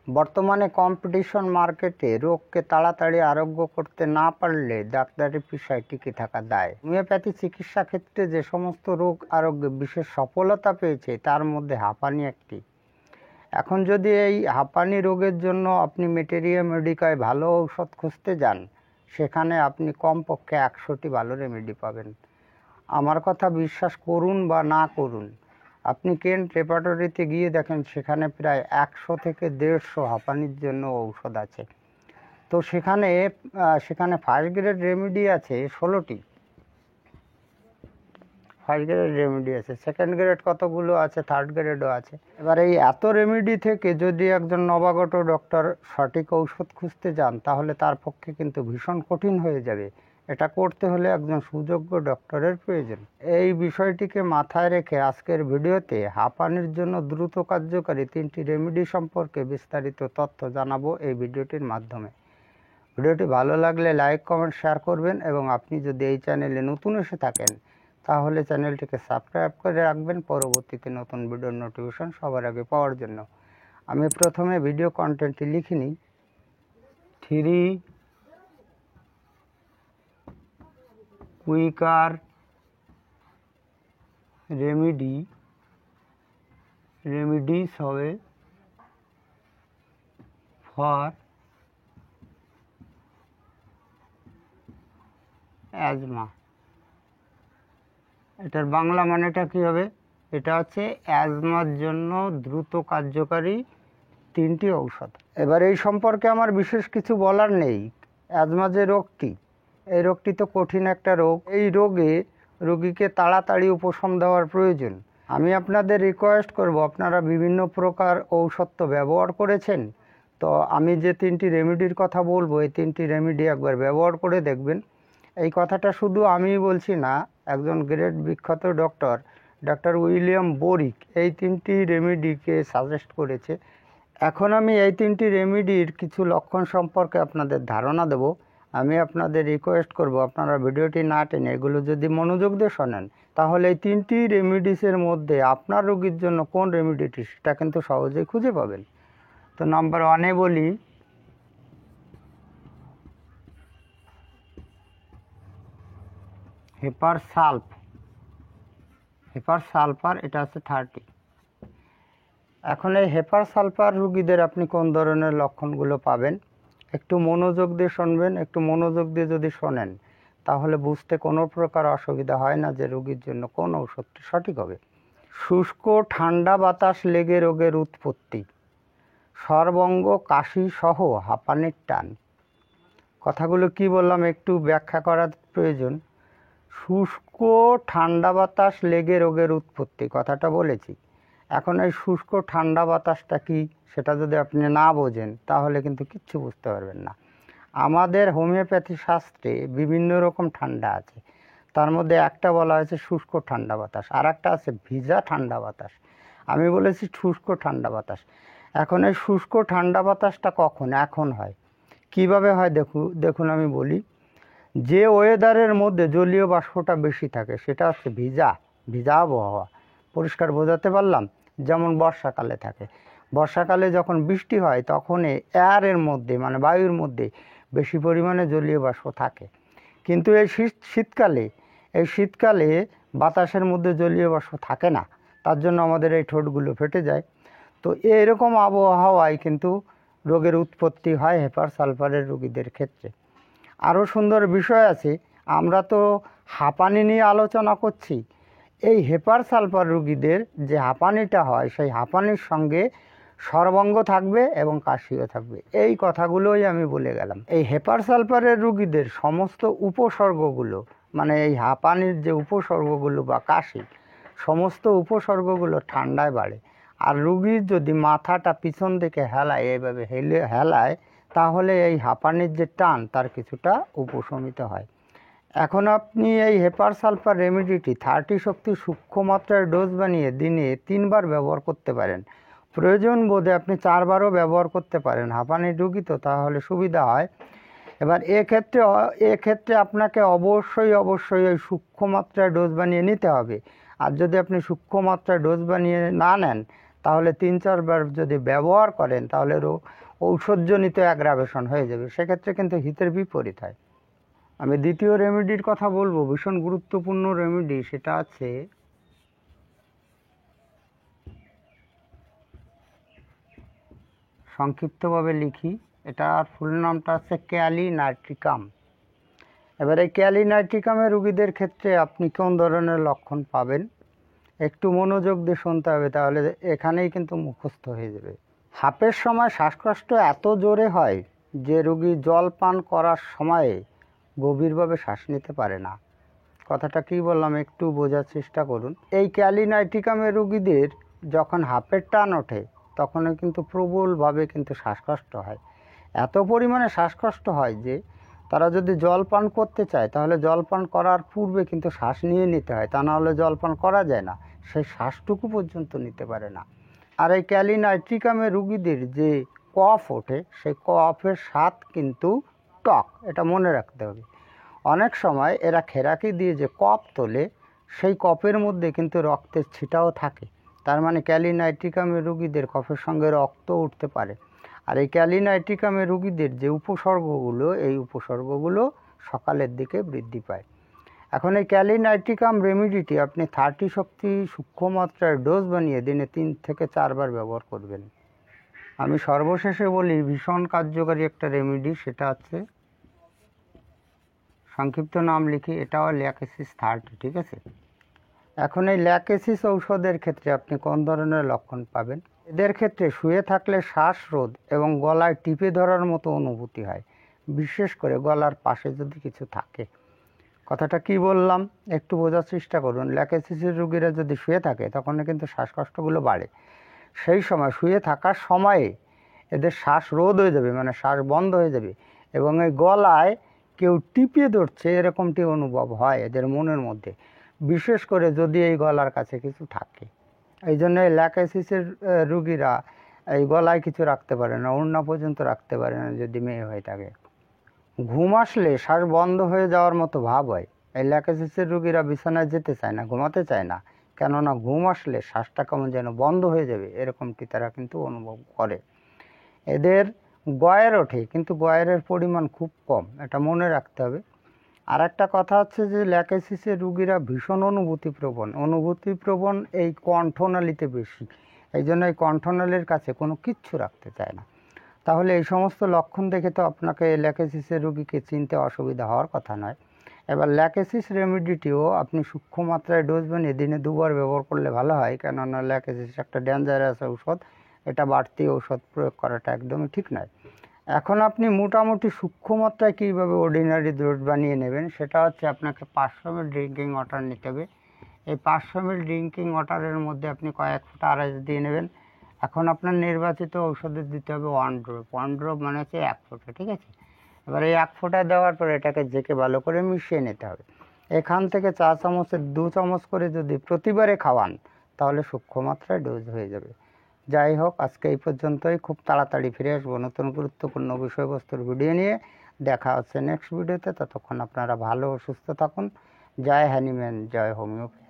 বর্তমানে কম্পিটিশন মার্কেটে রোগকে তাড়াতাড়ি আরোগ্য করতে না পারলে ডাক্তারি পেশায় টিকে থাকা দায়। হোমিওপ্যাথি চিকিৎসা ক্ষেত্রে যে সমস্ত রোগ আরোগ্যে বিশেষ সফলতা পেয়েছে তার মধ্যে হাঁপানি একটি। এখন যদি এই হাঁপানি রোগের জন্য আপনি মেটেরিয়া মেডিকায় ভালো ঔষধ খুঁজতে যান, সেখানে আপনি কমপক্ষে 100টি ভালো রেমেডি পাবেন। আমার কথা বিশ্বাস করুন বা না করুন, আপনি কেন্ট রেপার্টরিতে গিয়ে দেখেন সেখানে প্রায় 100 থেকে 150 হাঁপানির জন্য ঔষধ আছে। তো সেখানে ফার্স্ট গ্রেড রেমেডি আছে 16টি, ফার্স্ট গ্রেড রেমেডি আছে, সেকেন্ড গ্রেড কতগুলো আছে, থার্ড গ্রেডও আছে। এবার এই এত রেমেডি থেকে যদি একজন নবাগত ডক্টর সঠিক ঔষধ খুঁজতে যান, তাহলে তার পক্ষে কিন্তু ভীষণ কঠিন হয়ে যাবে। এটা করতে হলে একজন সুযোগ্য ডক্টরের প্রয়োজন। এই বিষয়টিকে মাথায় রেখে আজকের ভিডিওতে হাঁপানির জন্য দ্রুত কার্যকারী 3টি রেমেডি সম্পর্কে বিস্তারিত তথ্য জানাবো এই ভিডিওটির মাধ্যমে। ভিডিওটি ভালো লাগলে লাইক, কমেন্ট, শেয়ার করবেন এবং আপনি যদি এই চ্যানেলে নতুন এসে থাকেন তাহলে চ্যানেলটিকে সাবস্ক্রাইব করে রাখবেন পরবর্তীতে নতুন ভিডিওর নোটিফিকেশন সবার আগে পাওয়ার জন্য। আমি প্রথমে ভিডিও কন্টেন্টটি লিখে নিই। 3 কুইকার রেমিডিস হবে ফর অ্যাজমা। এটার বাংলা মানেটা কী হবে? এটা হচ্ছে অ্যাজমার জন্য দ্রুত কার্যকারী 3টি ঔষধ। এবার এই সম্পর্কে আমার বিশেষ কিছু বলার নেই। অ্যাজমা যে রোগটি, এই রোগটি তো কঠিন একটা রোগ। এই রোগে রোগীকে তাড়াতাড়ি উপশম দেওয়ার প্রয়োজন। আমি আপনাদের রিকোয়েস্ট করব, আপনারা বিভিন্ন প্রকার ঔষধ তো ব্যবহার করেছেন, তো আমি যে 3টি রেমেডির কথা বলবো এই 3টি রেমেডি একবার ব্যবহার করে দেখবেন। এই কথাটা শুধু আমি বলছি না, একজন গ্রেট বিখ্যাত ডক্টর উইলিয়াম বোরিক এই 3টি রেমেডিকে সাজেস্ট করেছে। এখন আমি এই 3টি রেমেডির কিছু লক্ষণ সম্পর্কে আপনাদের ধারণা দেব। আমি আপনাদের রিকোয়েস্ট করব, আপনারা ভিডিওটি না টেনে এগুলো যদি মনোযোগ দিয়ে শোনেন, তাহলে এই 3টি রেমেডিসের মধ্যে আপনার রোগীর জন্য কোন রেমেডিটি সেটা কিন্তু সহজেই খুঁজে পাবেন। তো নাম্বার 1-এ বলি হেপার সালফার, এটা আছে 30। এখন এই হেপার সালফার রোগীদের আপনি কোন ধরনের লক্ষণগুলো পাবেন একটু মনোযোগ দিয়ে শুনবেন। একটু মনোযোগ দিয়ে যদি শোনেন তাহলে বুঝতে কোনো প্রকার অসুবিধা হয় না যে রোগীর জন্য কোন ঔষধটি সঠিক হবে। শুষ্ক ঠান্ডা বাতাস লেগে রোগের উৎপত্তি, সর্বঙ্গ কাশি সহ হাঁপানির টান। কথাগুলো কি বললাম একটু ব্যাখ্যা করার প্রয়োজন। শুষ্ক ঠান্ডা বাতাস লেগে রোগের উৎপত্তি কথাটা বলেছি। এখন এই শুষ্ক ঠান্ডা বাতাসটা কি সেটা যদি আপনি না বোঝেন তাহলে কিন্তু কিচ্ছু বুঝতে পারবেন না। আমাদের হোমিওপ্যাথি শাস্ত্রে বিভিন্ন রকম ঠান্ডা আছে, তার মধ্যে একটা বলা হয়েছে শুষ্ক ঠান্ডা বাতাস, আর একটা আছে ভিজা ঠান্ডা বাতাস। আমি বলেছি শুষ্ক ঠান্ডা বাতাস। এখন এই শুষ্ক ঠান্ডা বাতাসটা কখন এখন হয়, কিভাবে হয় দেখুন আমি বলি। যে ওয়েদারের মধ্যে জলীয় বাষ্পটা বেশি থাকে সেটা হচ্ছে ভিজা আবহাওয়া। পরিষ্কার বোঝাতে পারলাম? যেমন বর্ষাকালে থাকে, বর্ষাকালে যখন বৃষ্টি হয় তখন এয়ারের মধ্যে মানে বায়ুর মধ্যে বেশি পরিমাণে জলীয় বাষ্প থাকে। কিন্তু এই শীতকালে বাতাসের মধ্যে জলীয় বাষ্প থাকে না, তার জন্য আমাদের এই ঠোঁটগুলো ফেটে যায়। তো এরকম আবহাওয়ায় কিন্তু রোগের উৎপত্তি হয় হেপার সালফারের রোগীদের ক্ষেত্রে। আরও সুন্দর বিষয় আছে, আমরা তো হাঁপানি নিয়ে আলোচনা করছি। এই হেপার সালফার রোগীদের যে হাঁপানিটা হয় সেই হাঁপানির সঙ্গে সর্বাঙ্গ থাকবে এবং কাশিও থাকবে। এই কথাগুলোই আমি বলে গেলাম। এই হেপার সালফারের রোগীদের সমস্ত উপসর্গগুলো মানে এই হাঁপানির যে উপসর্গগুলো বা কাশি, সমস্ত উপসর্গগুলো ঠান্ডায় বাড়ে। আর রোগীর যদি মাথাটা পিছন দিকে হেলায়, এইভাবে হেলায়, তাহলে এই হাঁপানির যে টান তার কিছুটা উপশমিত হয়। এখন আপনি এই হেপার সালফার রেমেডিটি 30 শক্তি সূক্ষ্ম মাত্রার ডোজ বানিয়ে দিনে 3 বার ব্যবহার করতে পারেন। প্রয়োজন বোধে আপনি 4 বারও ব্যবহার করতে পারেন। হাঁপানির রোগী তো, তাহলে সুবিধা হয়। এবার এক্ষেত্রে আপনাকে অবশ্যই ওই সূক্ষ্ম মাত্রার ডোজ বানিয়ে নিতে হবে। আর যদি আপনি সূক্ষ্ম মাত্রার ডোজ বানিয়ে না নেন তাহলে 3-4 বার যদি ব্যবহার করেন তাহলে ঔষধজনিত অ্যাগ্রাভেশন হয়ে যাবে, সেক্ষেত্রে কিন্তু হিতের বিপরীত হয়। আমি দ্বিতীয় রেমেডির কথা বলবো, ভীষণ গুরুত্বপূর্ণ রেমেডি, সেটা আছে সংক্ষিপ্তভাবে লিখি, এটার ফুল নামটা আছে ক্যালিনাইট্রিকাম। এবার এই ক্যালিনাইট্রিকামের রুগীদের ক্ষেত্রে আপনি কোন ধরনের লক্ষণ পাবেন একটু মনোযোগ দিয়ে শুনতে হবে, তাহলে এখানেই কিন্তু মুখস্থ হয়ে যাবে। হাঁপের সময় শ্বাসকষ্ট এত জোরে হয় যে রুগী জল পান করার সময়ে গভীরভাবে শ্বাস নিতে পারে না। কথাটা কি বললাম একটু বোঝার চেষ্টা করুন। এই ক্যালিনাইট্রিকামের রুগীদের যখন হাঁপের টান ওঠে তখনও কিন্তু প্রবলভাবে কিন্তু শ্বাসকষ্ট হয়। এত পরিমাণে শ্বাসকষ্ট হয় যে তারা যদি জল পান করতে চায় তাহলে জল পান করার পূর্বে কিন্তু শ্বাস নিয়ে নিতে হয়, তা না হলে জল পান করা যায় না, সেই শ্বাসটুকু পর্যন্ত নিতে পারে না। আর এই ক্যালিনাইট্রিকামের রুগীদের যে কফ ওঠে সেই কফের স্বাদ কিন্তু টক, এটা মনে রাখতে হবে। অনেক সময় এরা খেরাকি দিয়ে যে কফ তোলে সেই কফের মধ্যে কিন্তু রক্তের ছিটাও থাকে, তার মানে ক্যালিনাইট্রিকামের রুগীদের কফের সঙ্গে রক্ত উঠতে পারে। আর এই ক্যালিনাইট্রিকামের রুগীদের যে উপসর্গগুলো, এই উপসর্গগুলো সকালের দিকে বৃদ্ধি পায়। এখন এই ক্যালিনাইট্রিকাম রেমিডিটি আপনি 30 শক্তি সূক্ষ্ম মাত্রার ডোজ বানিয়ে দিনে 3 থেকে 4 বার ব্যবহার করবেন। আমি সর্বশেষে বলি ভীষণ কার্যকারী একটা রেমিডি, সেটা হচ্ছে সংক্ষিপ্ত নাম লিখি, এটাও ল্যাকেসিস 30, ঠিক আছে। এখন এই ল্যাকেসিস ঔষধের ক্ষেত্রে আপনি কোন ধরনের লক্ষণ পাবেন? এদের ক্ষেত্রে শুয়ে থাকলে শ্বাসরোধ এবং গলায় টিপে ধরার মতো অনুভূতি হয়, বিশেষ করে গলার পাশে যদি কিছু থাকে। কথাটা কি বললাম একটু বোঝার চেষ্টা করুন। ল্যাকেসিসের রোগীরা যদি শুয়ে থাকে তখন কিন্তু শ্বাসকষ্টগুলো বাড়ে। সেই সময় শুয়ে থাকার সময়ে এদের শ্বাসরোধ হয়ে যাবে, মানে শ্বাস বন্ধ হয়ে যাবে, এবং এই গলায় কেউ টিপে ধরছে এরকমটি অনুভব হয় এদের মনের মধ্যে, বিশেষ করে যদি এই গলার কাছে কিছু থাকে। এই জন্য এই ল্যাকেসিসের রুগীরা এই গলায় কিছু রাখতে পারে না, ওড়না পর্যন্ত রাখতে পারে না যদি মেয়ে হয়ে থাকে। ঘুম আসলে শ্বাস বন্ধ হয়ে যাওয়ার মতো ভাব হয়। এই ল্যাকেসিসের রুগীরা বিছানায় যেতে চায় না, ঘুমাতে চায় না, কেননা ঘুম আসলে শ্বাসটা কেমন যেন বন্ধ হয়ে যাবে এরকমটি তারা কিন্তু অনুভব করে। এদের গয়ের ওঠে, কিন্তু গয়ের পরিমাণ খুব কম, এটা মনে রাখতে হবে। আর একটা কথা হচ্ছে যে ল্যাকেসিসের রুগীরা ভীষণ অনুভূতিপ্রবণ এই কণ্ঠনালীতে বেশি, এই জন্য এই কণ্ঠনালীর কাছে কোনো কিচ্ছু রাখতে চায় না। তাহলে এই সমস্ত লক্ষণ দেখে তো আপনাকে ল্যাকেসিসের রুগীকে চিনতে অসুবিধা হওয়ার কথা নয়। এবার ল্যাকেসিস রেমিডিটিও আপনি সূক্ষ্ম মাত্রায় ডোজ বানিয়ে দিনে 2 বার ব্যবহার করলে ভালো হয়, কেননা ল্যাকেসিস একটা ডেঞ্জারাস ঔষধ, এটা বাড়তি ঔষধ প্রয়োগ করাটা একদমই ঠিক নয়। এখন আপনি মোটামুটি সূক্ষ্ম মাত্রায় কীভাবে অর্ডিনারি ডোজ বানিয়ে নেবেন, সেটা হচ্ছে আপনাকে 500 ml ড্রিঙ্কিং ওয়াটার নিতে হবে। এই 500 ml ড্রিঙ্কিং ওয়াটারের মধ্যে আপনি কয়েক ফোঁটা আড়াইশ দিয়ে নেবেন। এখন আপনার নির্বাচিত ঔষধে দিতে হবে 1 ড্রপ। 1 ড্রপ মানে হচ্ছে 1 ফোঁটা, ঠিক আছে। এবার এই 1 ফোঁটা দেওয়ার পর এটাকে জেকে ভালো করে মিশিয়ে নিতে হবে। এখান থেকে 4 চামচের 2 চামচ করে যদি প্রতিবারে খাওয়ান তাহলে সূক্ষ্ম মাত্রায় ডোজ হয়ে যাবে। যাই হোক, আজকে এই পর্যন্তই। খুব তাড়াতাড়ি ফিরে আসবো নতুন গুরুত্বপূর্ণ বিষয়বস্তুর ভিডিও নিয়ে। দেখা হচ্ছে নেক্সট ভিডিওতে। ততক্ষণ আপনারা ভালো ও সুস্থ থাকুন। জয় হ্যানিম্যান, জয় হোমিওপ্যাথি।